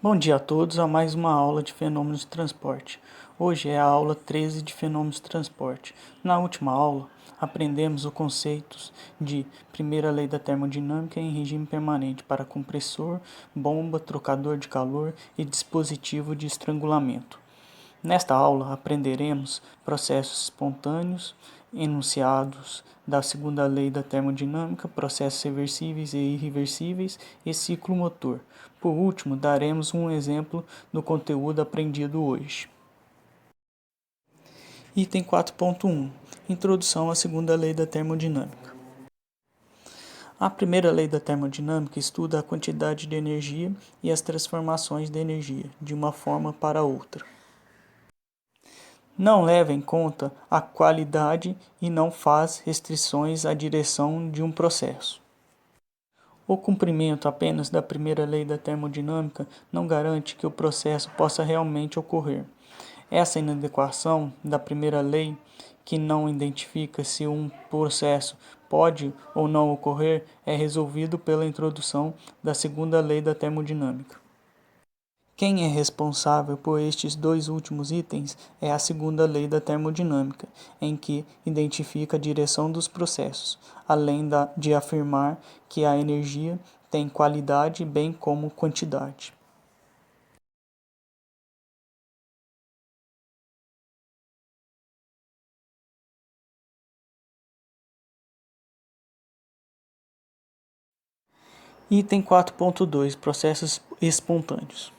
Bom dia a todos a mais uma aula de fenômenos de transporte. Hoje é a aula 13 de fenômenos de transporte. Na última aula, aprendemos os conceitos de primeira lei da termodinâmica em regime permanente para compressor, bomba, trocador de calor e dispositivo de estrangulamento. Nesta aula aprenderemos processos espontâneos, enunciados da segunda lei da termodinâmica, processos reversíveis e irreversíveis e ciclo motor. Por último, daremos um exemplo do conteúdo aprendido hoje. Item 4.1 Introdução à segunda lei da termodinâmica. A primeira lei da termodinâmica estuda a quantidade de energia e as transformações de energia de uma forma para outra. Não leva em conta a qualidade e não faz restrições à direção de um processo. O cumprimento apenas da primeira lei da termodinâmica não garante que o processo possa realmente ocorrer. Essa inadequação da primeira lei, que não identifica se um processo pode ou não ocorrer, é resolvido pela introdução da segunda lei da termodinâmica. Quem é responsável por estes dois últimos itens é a segunda lei da termodinâmica, em que identifica a direção dos processos, além de afirmar que a energia tem qualidade bem como quantidade. Item 4.2 Processos espontâneos.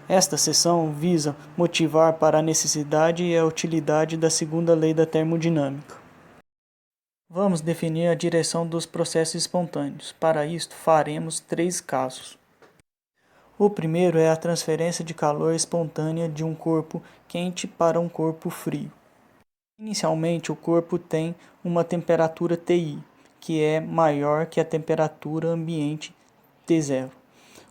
Esta seção visa motivar para a necessidade e a utilidade da segunda lei da termodinâmica. Vamos definir a direção dos processos espontâneos. Para isto, faremos 3 casos. O primeiro é a transferência de calor espontânea de um corpo quente para um corpo frio. Inicialmente, o corpo tem uma temperatura Ti, que é maior que a temperatura ambiente T0.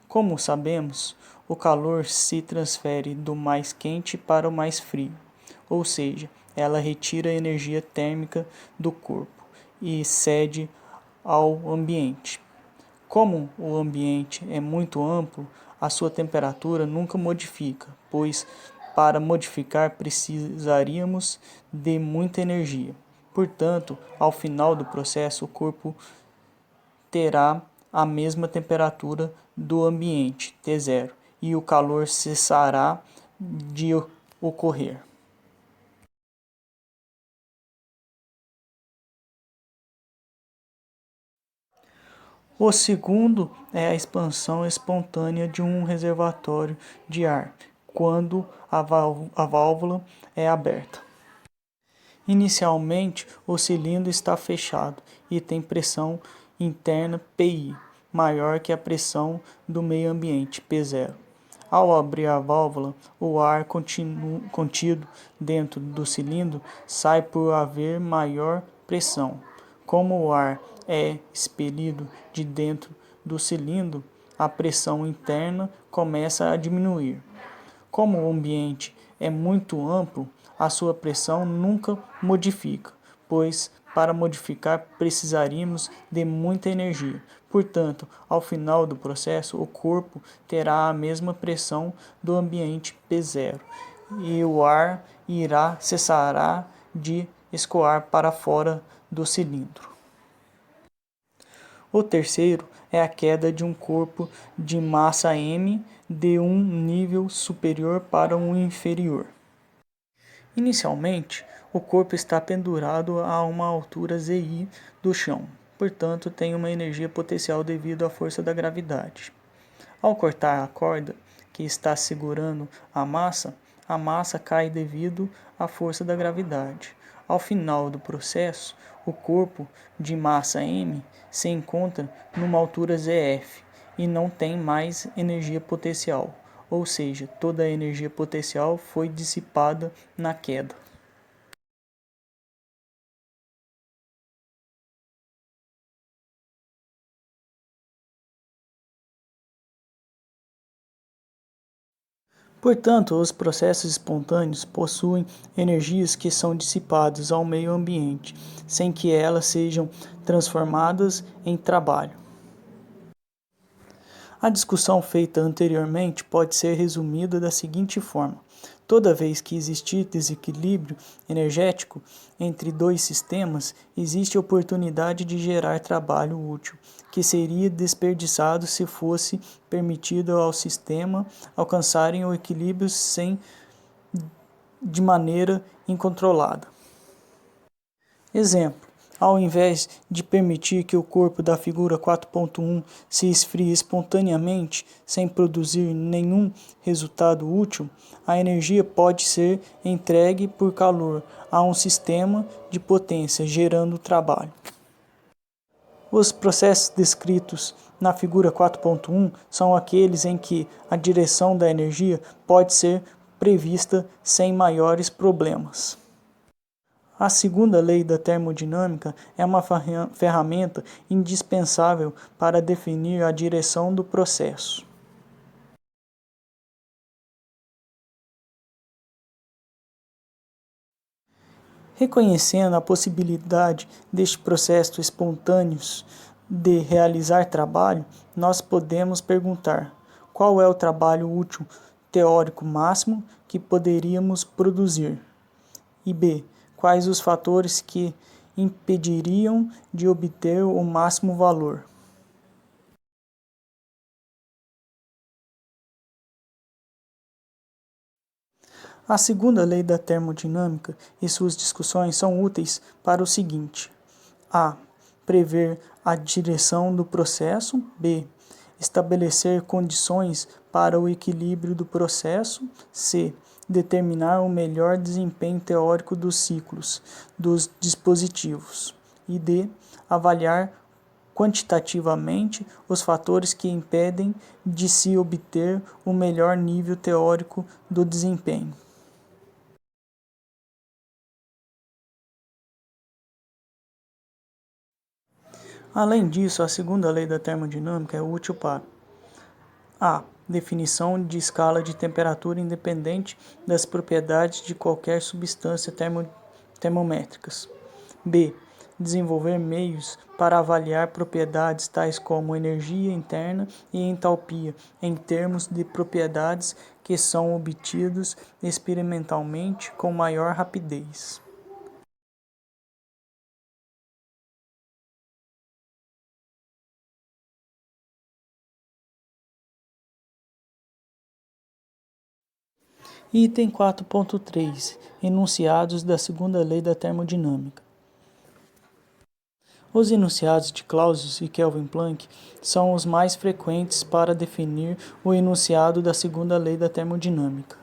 Como sabemos, o calor se transfere do mais quente para o mais frio, ou seja, ela retira a energia térmica do corpo e cede ao ambiente. Como o ambiente é muito amplo, a sua temperatura nunca modifica, pois para modificar precisaríamos de muita energia. Portanto, ao final do processo, o corpo terá a mesma temperatura do ambiente, T0, e o calor cessará de ocorrer. O segundo é a expansão espontânea de um reservatório de ar, quando a válvula é aberta. Inicialmente, o cilindro está fechado e tem pressão interna PI, maior que a pressão do meio ambiente, P0. Ao abrir a válvula, o ar contido dentro do cilindro sai por haver maior pressão. Como o ar é expelido de dentro do cilindro, a pressão interna começa a diminuir. Como o ambiente é muito amplo, a sua pressão nunca modifica, pois para modificar precisaríamos de muita energia. Portanto, ao final do processo, o corpo terá a mesma pressão do ambiente P0 e o ar cessará de escoar para fora do cilindro. O terceiro é a queda de um corpo de massa m de um nível superior para um inferior. Inicialmente, o corpo está pendurado a uma altura Zi do chão, portanto tem uma energia potencial devido à força da gravidade. Ao cortar a corda que está segurando a massa cai devido à força da gravidade. Ao final do processo, o corpo de massa m se encontra numa altura Zf e não tem mais energia potencial, ou seja, toda a energia potencial foi dissipada na queda. Portanto, os processos espontâneos possuem energias que são dissipadas ao meio ambiente, sem que elas sejam transformadas em trabalho. A discussão feita anteriormente pode ser resumida da seguinte forma: toda vez que existir desequilíbrio energético entre dois sistemas, existe oportunidade de gerar trabalho útil, que seria desperdiçado se fosse permitido ao sistema alcançarem o equilíbrio de maneira incontrolada. Exemplo: ao invés de permitir que o corpo da figura 4.1 se esfrie espontaneamente, sem produzir nenhum resultado útil, a energia pode ser entregue por calor a um sistema de potência, gerando trabalho. Os processos descritos na figura 4.1 são aqueles em que a direção da energia pode ser prevista sem maiores problemas. A segunda lei da termodinâmica é uma ferramenta indispensável para definir a direção do processo. Reconhecendo a possibilidade deste processo espontâneo de realizar trabalho, nós podemos perguntar: qual é o trabalho útil teórico máximo que poderíamos produzir? E B. Quais os fatores que impediriam de obter o máximo valor? A segunda lei da termodinâmica e suas discussões são úteis para o seguinte: a. Prever a direção do processo. B. Estabelecer condições para o equilíbrio do processo. C. Determinar o melhor desempenho teórico dos ciclos dos dispositivos. E D. Avaliar quantitativamente os fatores que impedem de se obter o melhor nível teórico do desempenho. Além disso, a segunda lei da termodinâmica é útil para a. Definição de escala de temperatura independente das propriedades de qualquer substância termométricas. B. Desenvolver meios para avaliar propriedades tais como energia interna e entalpia em termos de propriedades que são obtidos experimentalmente com maior rapidez. Item 4.3. Enunciados da segunda lei da termodinâmica. Os enunciados de Clausius e Kelvin Planck são os mais frequentes para definir o enunciado da segunda lei da termodinâmica.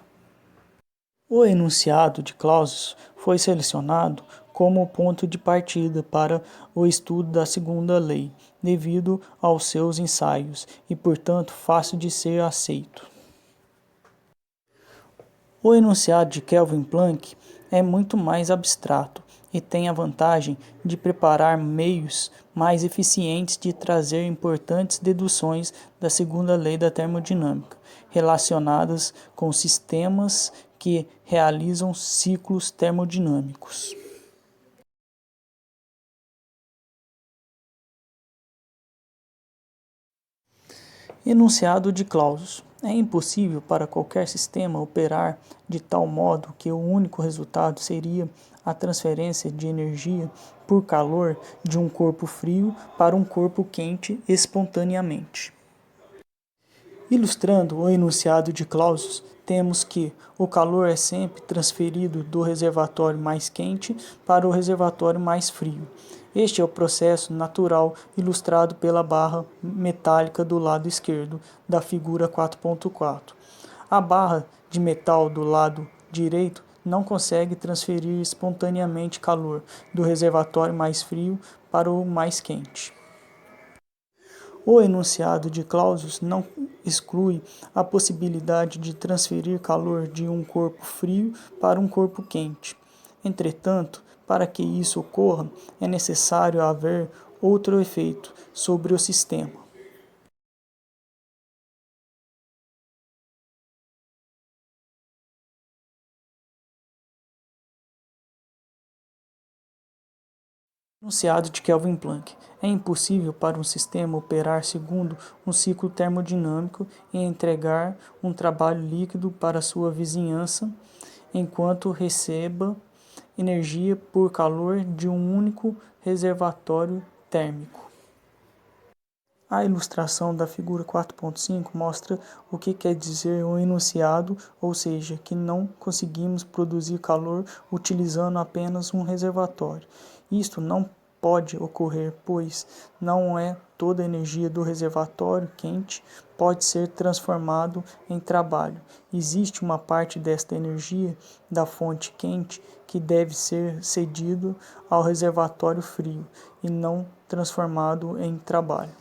O enunciado de Clausius foi selecionado como ponto de partida para o estudo da segunda lei, devido aos seus ensaios e, portanto, fácil de ser aceito. O enunciado de Kelvin Planck é muito mais abstrato e tem a vantagem de preparar meios mais eficientes de trazer importantes deduções da segunda lei da termodinâmica, relacionadas com sistemas que realizam ciclos termodinâmicos. Enunciado de Clausius. É impossível para qualquer sistema operar de tal modo que o único resultado seria a transferência de energia por calor de um corpo frio para um corpo quente espontaneamente. Ilustrando o enunciado de Clausius, temos que o calor é sempre transferido do reservatório mais quente para o reservatório mais frio. Este é o processo natural ilustrado pela barra metálica do lado esquerdo da figura 4.4. A barra de metal do lado direito não consegue transferir espontaneamente calor do reservatório mais frio para o mais quente. O enunciado de Clausius não exclui a possibilidade de transferir calor de um corpo frio para um corpo quente. Entretanto, para que isso ocorra, é necessário haver outro efeito sobre o sistema. Enunciado de Kelvin Planck. É impossível para um sistema operar segundo um ciclo termodinâmico e entregar um trabalho líquido para sua vizinhança enquanto receba energia por calor de um único reservatório térmico. A ilustração da figura 4.5 mostra o que quer dizer o enunciado, ou seja, que não conseguimos produzir calor utilizando apenas um reservatório. Isto não pode ocorrer, pois não é toda a energia do reservatório quente pode ser transformado em trabalho. Existe uma parte desta energia da fonte quente que deve ser cedido ao reservatório frio e não transformado em trabalho.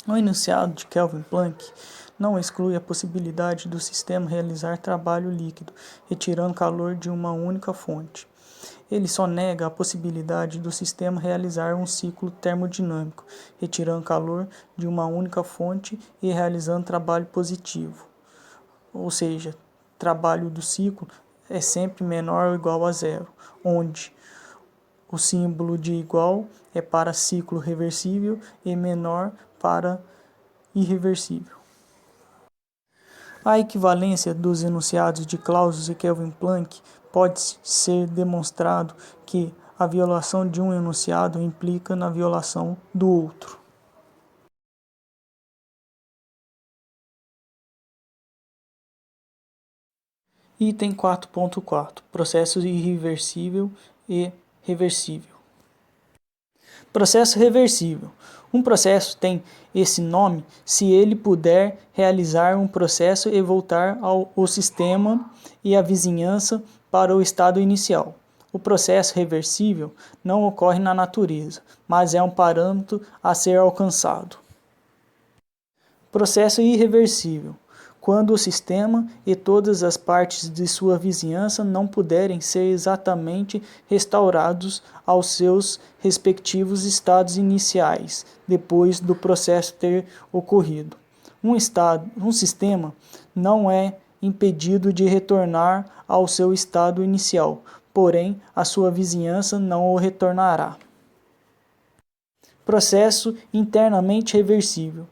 O enunciado de Kelvin Planck não exclui a possibilidade do sistema realizar trabalho líquido, retirando calor de uma única fonte. Ele só nega a possibilidade do sistema realizar um ciclo termodinâmico, retirando calor de uma única fonte e realizando trabalho positivo. Ou seja, trabalho do ciclo é sempre menor ou igual a zero, onde o símbolo de igual é para ciclo reversível e menor para irreversível. A equivalência dos enunciados de Clausius e Kelvin Planck pode ser demonstrado que a violação de um enunciado implica na violação do outro. Item 4.4. Processo irreversível e reversível. Processo reversível. Um processo tem esse nome se ele puder realizar um processo e voltar ao sistema e à vizinhança para o estado inicial. O processo reversível não ocorre na natureza, mas é um parâmetro a ser alcançado. Processo irreversível. Quando o sistema e todas as partes de sua vizinhança não puderem ser exatamente restaurados aos seus respectivos estados iniciais, depois do processo ter ocorrido. Um sistema não é impedido de retornar ao seu estado inicial, porém a sua vizinhança não o retornará. Processo internamente reversível.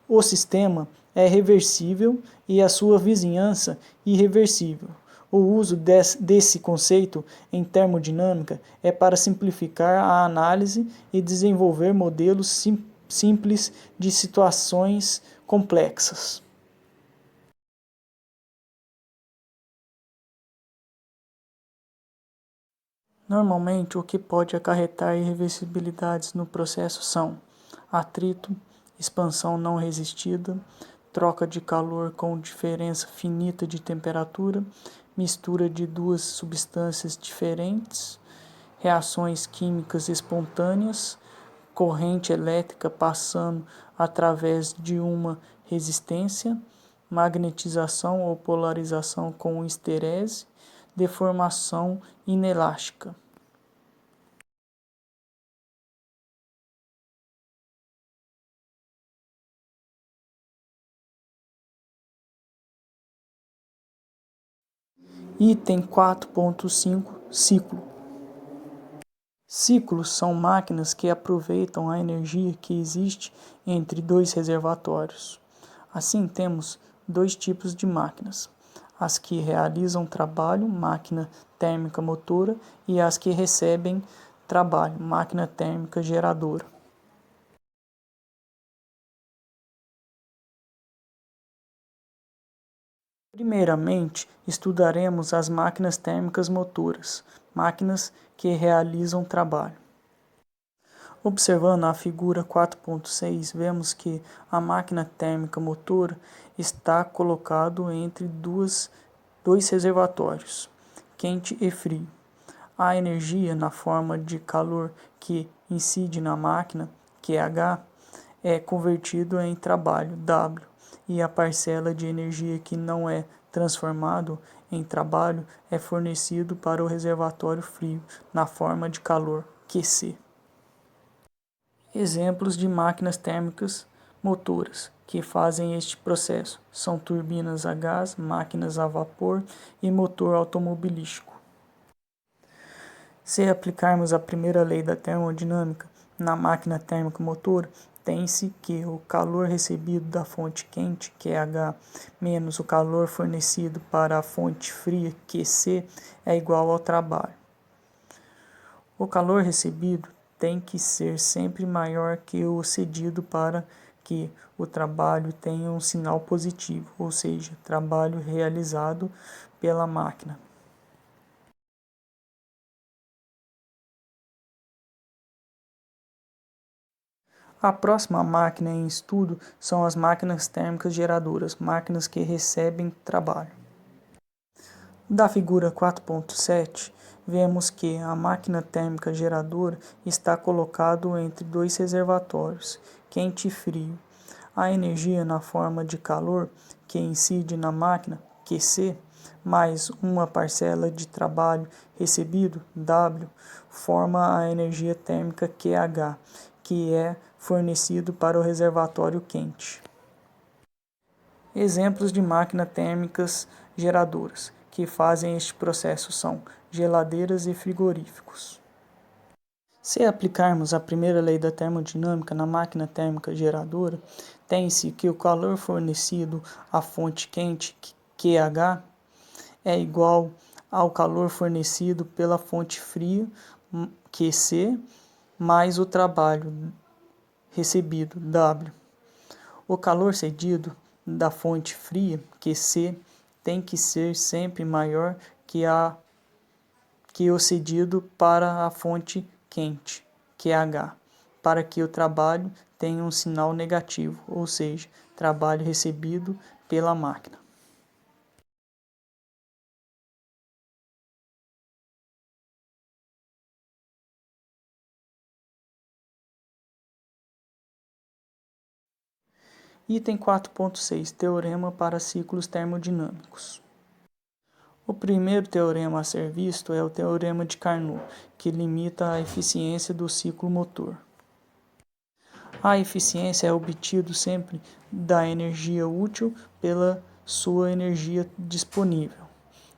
O sistema é reversível e a sua vizinhança irreversível. O uso desse conceito em termodinâmica é para simplificar a análise e desenvolver modelos simples de situações complexas. Normalmente, o que pode acarretar irreversibilidades no processo são atrito, expansão não resistida, troca de calor com diferença finita de temperatura, mistura de duas substâncias diferentes, reações químicas espontâneas, corrente elétrica passando através de uma resistência, magnetização ou polarização com esterese, deformação inelástica. Item 4.5 Ciclo. Ciclos são máquinas que aproveitam a energia que existe entre dois reservatórios. Assim, temos dois tipos de máquinas: as que realizam trabalho, máquina térmica motora, e as que recebem trabalho, máquina térmica geradora. Primeiramente, estudaremos as máquinas térmicas motoras, máquinas que realizam trabalho. Observando a figura 4.6, vemos que a máquina térmica motora está colocado entre dois reservatórios, quente e frio. A energia na forma de calor que incide na máquina, QH, é convertido em trabalho, W, e a parcela de energia que não é transformado em trabalho é fornecido para o reservatório frio na forma de calor, QC. Exemplos de máquinas térmicas motoras que fazem este processo são turbinas a gás, máquinas a vapor e motor automobilístico. Se aplicarmos a primeira lei da termodinâmica na máquina térmica motora, tem-se que o calor recebido da fonte quente, QH, menos o calor fornecido para a fonte fria, QC, é igual ao trabalho. O calor recebido tem que ser sempre maior que o cedido para que o trabalho tenha um sinal positivo, ou seja, trabalho realizado pela máquina. A próxima máquina em estudo são as máquinas térmicas geradoras, máquinas que recebem trabalho. Da figura 4.7, vemos que a máquina térmica geradora está colocado entre dois reservatórios, quente e frio. A energia na forma de calor que incide na máquina, QC, mais uma parcela de trabalho recebido, W, forma a energia térmica QH, que é fornecido para o reservatório quente. Exemplos de máquinas térmicas geradoras que fazem este processo são geladeiras e frigoríficos. Se aplicarmos a primeira lei da termodinâmica na máquina térmica geradora, tem-se que o calor fornecido à fonte quente, QH, é igual ao calor fornecido pela fonte fria, QC, mais o trabalho recebido, W. O calor cedido da fonte fria, QC, tem que ser sempre maior que o cedido para a fonte quente, QH, para que o trabalho tenha um sinal negativo, ou seja, trabalho recebido pela máquina. Item 4.6. Teorema para ciclos termodinâmicos. O primeiro teorema a ser visto é o Teorema de Carnot, que limita a eficiência do ciclo motor. A eficiência é obtida sempre da energia útil pela sua energia disponível.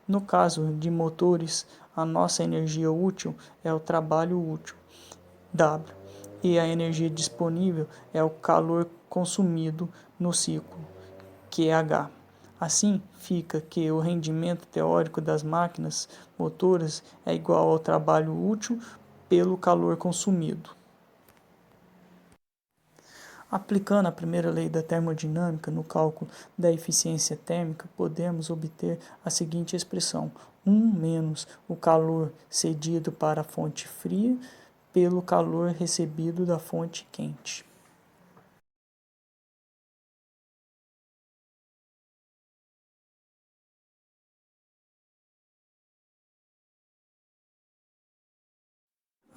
No caso de motores, a nossa energia útil é o trabalho útil, W, e a energia disponível é o calor consumido no ciclo, QH. Assim, fica que o rendimento teórico das máquinas motoras é igual ao trabalho útil pelo calor consumido. Aplicando a primeira lei da termodinâmica no cálculo da eficiência térmica, podemos obter a seguinte expressão: 1 menos o calor cedido para a fonte fria pelo calor recebido da fonte quente.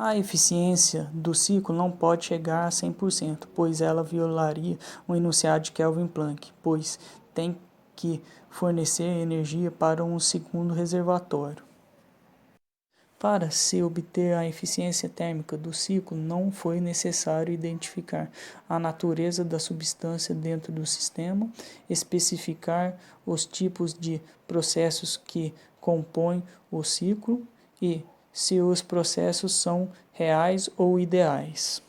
A eficiência do ciclo não pode chegar a 100%, pois ela violaria o enunciado de Kelvin Planck, pois tem que fornecer energia para um segundo reservatório. Para se obter a eficiência térmica do ciclo, não foi necessário identificar a natureza da substância dentro do sistema, especificar os tipos de processos que compõem o ciclo e se os processos são reais ou ideais.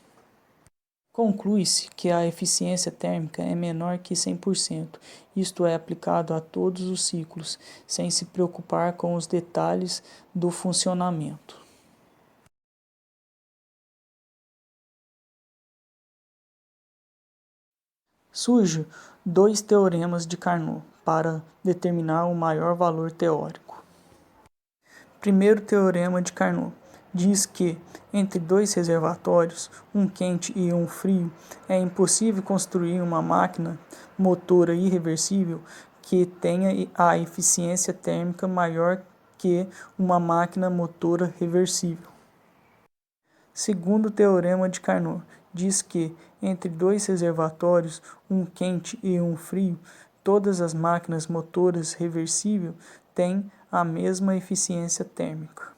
Conclui-se que a eficiência térmica é menor que 100%, isto é aplicado a todos os ciclos, sem se preocupar com os detalhes do funcionamento. Surgem dois teoremas de Carnot para determinar o maior valor teórico. Primeiro teorema de Carnot diz que, entre dois reservatórios, um quente e um frio, é impossível construir uma máquina motora irreversível que tenha a eficiência térmica maior que uma máquina motora reversível. Segundo teorema de Carnot, diz que, entre dois reservatórios, um quente e um frio, todas as máquinas motoras reversíveis têm a mesma eficiência térmica.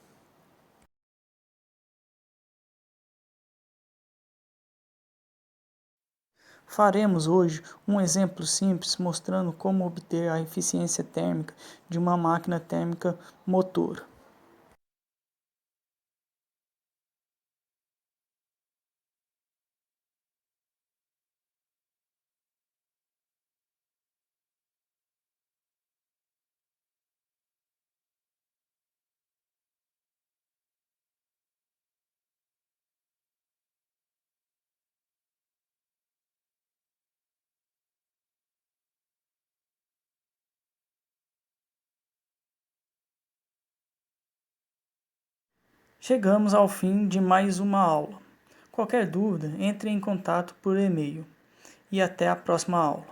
Faremos hoje um exemplo simples mostrando como obter a eficiência térmica de uma máquina térmica motor. Chegamos ao fim de mais uma aula. Qualquer dúvida, entre em contato por e-mail. E até a próxima aula.